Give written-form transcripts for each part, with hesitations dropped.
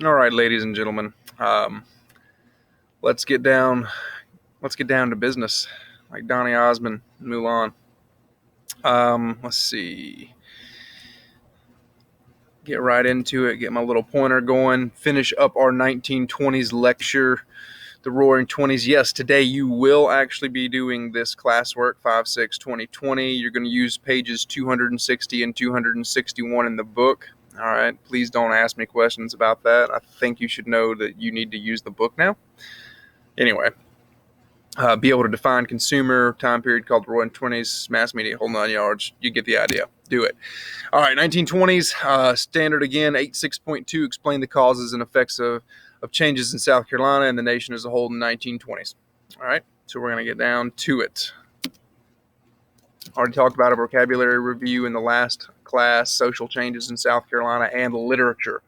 All right, ladies and gentlemen, let's get down. Let's get down to business, like Donny Osmond, Mulan. Let's see. Get right into it. Get my little pointer going. Finish up our 1920s lecture, the Roaring Twenties. Yes, today you will actually be doing this classwork 5/6/2020. You're going to use pages 260 and 261 in the book. All right. Please don't ask me questions about that. I think you should know that you need to use the book now. Anyway, be able to define consumer time period called the Roaring Twenties, mass media, whole 9 yards. You get the idea. Do it. All right, 1920s, standard again, 86.2, explain the causes and effects of changes in South Carolina and the nation as a whole in the 1920s. All right, so we're going to get down to it. Already talked about a vocabulary review in the last class, social changes in South Carolina and literature.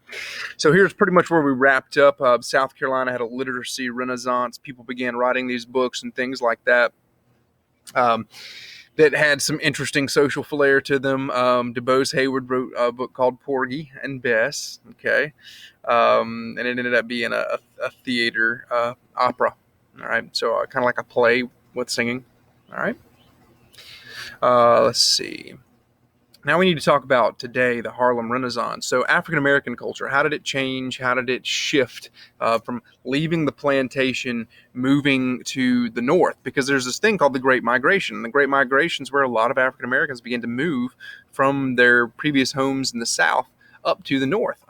So here's pretty much where we wrapped up. South Carolina had a literacy renaissance. People began writing these books and things like that. That had some interesting social flair to them. DuBose Hayward wrote a book called Porgy and Bess, okay? And it ended up being a theater opera, all right? So kind of like a play with singing, all right? Let's see. Now we need to talk about today the Harlem Renaissance. So African American culture, how did it change? How did it shift from leaving the plantation, moving to the north? Because there's this thing called the Great Migration. The Great Migration is where a lot of African Americans began to move from their previous homes in the south up to the north.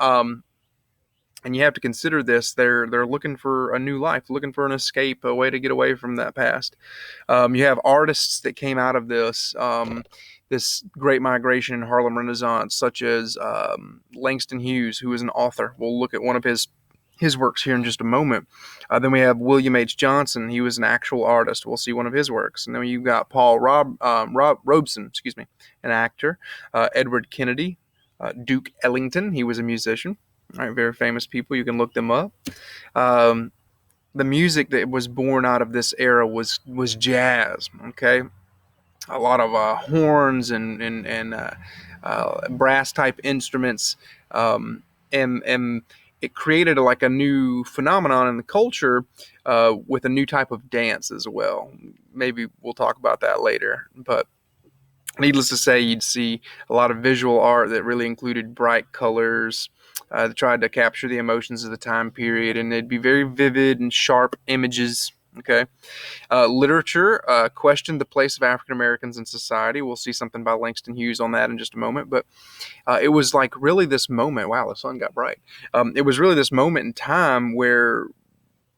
And you have to consider this. They're looking for a new life, looking for an escape, a way to get away from that past. You have artists that came out of this great migration in Harlem Renaissance, such as Langston Hughes, who is an author. We'll look at one of his works here in just a moment. Then we have William H. Johnson. He was an actual artist. We'll see one of his works. And then you've got Paul Robeson, an actor. Edward Kennedy, Duke Ellington. He was a musician. All right, very famous people. You can look them up. The music that was born out of this era was jazz. Okay, a lot of horns and brass type instruments, and it created like a new phenomenon in the culture with a new type of dance as well. Maybe we'll talk about that later, but needless to say, you'd see a lot of visual art that really included bright colors. They tried to capture the emotions of the time period, and it'd be very vivid and sharp images. Okay, literature questioned the place of African Americans in society. We'll see something by Langston Hughes on that in just a moment. But it was like really this moment. Wow, the sun got bright. It was really this moment in time where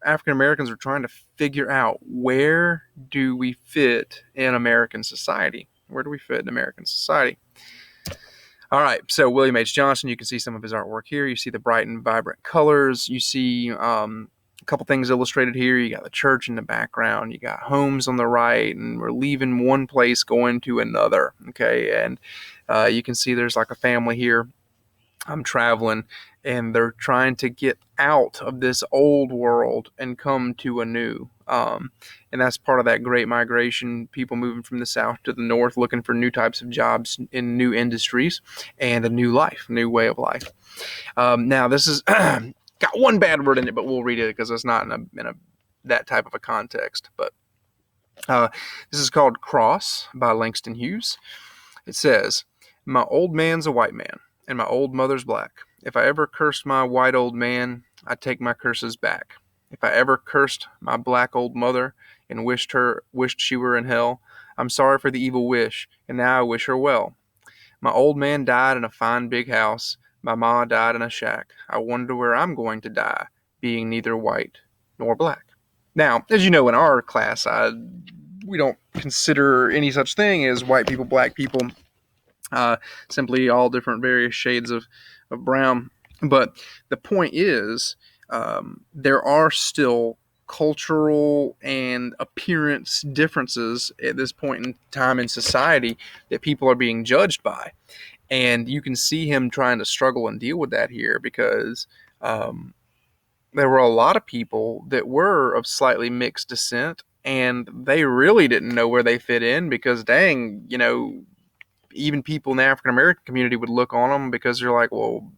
African Americans were trying to figure out, where do we fit in American society? Where do we fit in American society? All right, so William H. Johnson, you can see some of his artwork here. You see the bright and vibrant colors. You see a couple things illustrated here. You got the church in the background. You got homes on the right, and we're leaving one place going to another. Okay, and you can see there's like a family here. I'm traveling, and they're trying to get out of this old world and come to a new. And that's part of that great migration, people moving from the south to the north, looking for new types of jobs in new industries and a new life, new way of life. Now, this is got one bad word in it, but we'll read it because it's not in a that type of a context. But this is called Cross by Langston Hughes. It says, "My old man's a white man, and my old mother's black. If I ever cursed my white old man, I take my curses back. If I ever cursed my black old mother and wished she were in hell, I'm sorry for the evil wish, and now I wish her well. My old man died in a fine big house. My ma died in a shack. I wonder where I'm going to die, being neither white nor black." Now, as you know, in our class, we don't consider any such thing as white people, black people, simply all different various shades of brown. But the point is, there are still cultural and appearance differences at this point in time in society that people are being judged by. And you can see him trying to struggle and deal with that here, because there were a lot of people that were of slightly mixed descent, and they really didn't know where they fit in, because dang, even people in the African American community would look on them because they're like, well,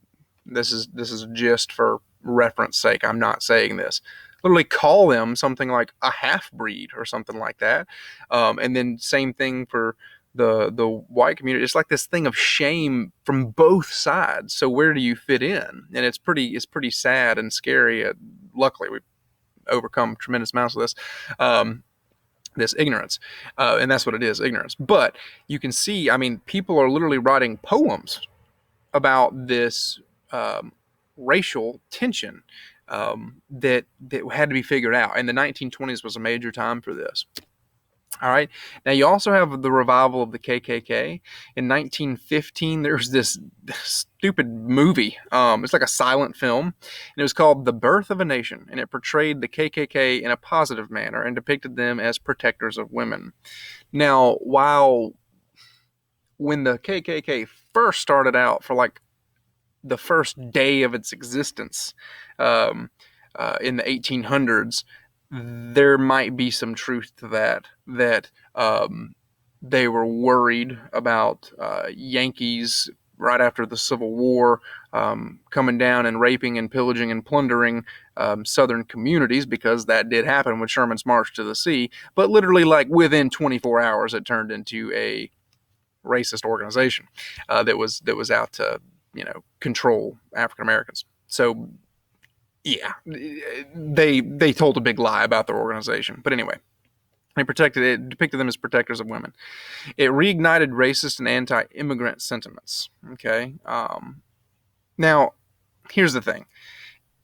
this is just for reference sake, I'm not saying this. Literally call them something like a half breed or something like that. And then same thing for the white community. It's like this thing of shame from both sides. So where do you fit in? And it's pretty sad and scary. Luckily, we've overcome tremendous amounts of this ignorance, and that's what it is, ignorance. But you can see, I mean, people are literally writing poems about this racial tension that had to be figured out. And the 1920s was a major time for this. All right. Now you also have the revival of the KKK. In 1915, there was this stupid movie. It's like a silent film, and it was called The Birth of a Nation, and it portrayed the KKK in a positive manner and depicted them as protectors of women. Now, when the KKK first started out, for like the first day of its existence in the 1800s, there might be some truth to that they were worried about Yankees right after the Civil War coming down and raping and pillaging and plundering southern communities, because that did happen with Sherman's March to the Sea. But literally, like within 24 hours, it turned into a racist organization that was out to control African Americans. So yeah, they told a big lie about their organization. But anyway, depicted them as protectors of women. It reignited racist and anti-immigrant sentiments. Okay. Now, here's the thing: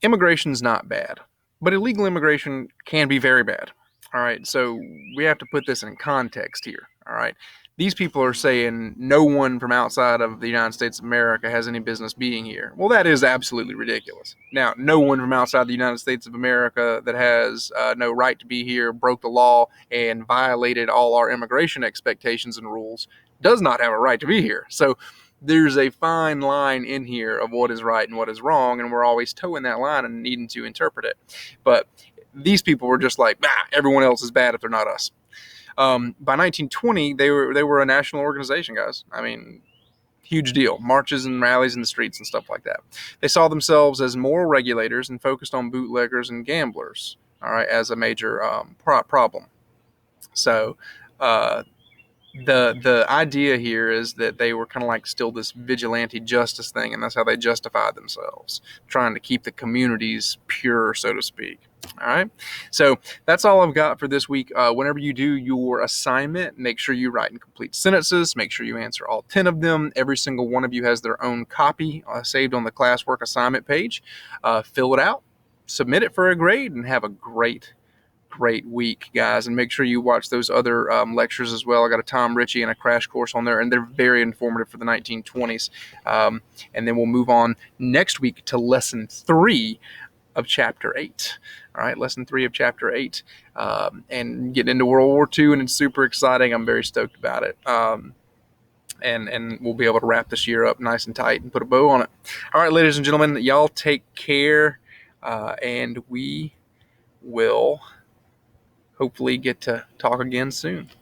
immigration's not bad, but illegal immigration can be very bad. All right, so we have to put this in context here. All right, these people are saying no one from outside of the United States of America has any business being here. Well, that is absolutely ridiculous. Now, no one from outside the United States of America that has no right to be here, broke the law, and violated all our immigration expectations and rules does not have a right to be here. So there's a fine line in here of what is right and what is wrong, and we're always towing that line and needing to interpret it. But these people were just like, everyone else is bad if they're not us. By 1920, they were a national organization, guys. I mean, huge deal. Marches and rallies in the streets and stuff like that. They saw themselves as moral regulators and focused on bootleggers and gamblers, all right, as a major problem. So the idea here is that they were kind of like still this vigilante justice thing, and that's how they justified themselves, trying to keep the communities pure, so to speak. All right, so that's all I've got for this week. Whenever you do your assignment, make sure you write in complete sentences. Make sure you answer all 10 of them. Every single one of you has their own copy saved on the classwork assignment page. Fill it out, submit it for a grade, and have a great week, guys. And make sure you watch those other lectures as well. I got a Tom Ritchie and a crash course on there, and they're very informative for the 1920s. And then we'll move on next week to lesson 3 of chapter 8. All right, lesson 3 of chapter 8, and getting into World War II, and it's super exciting. I'm very stoked about it. And we'll be able to wrap this year up nice and tight and put a bow on it. All right, ladies and gentlemen, y'all take care, and we will hopefully get to talk again soon.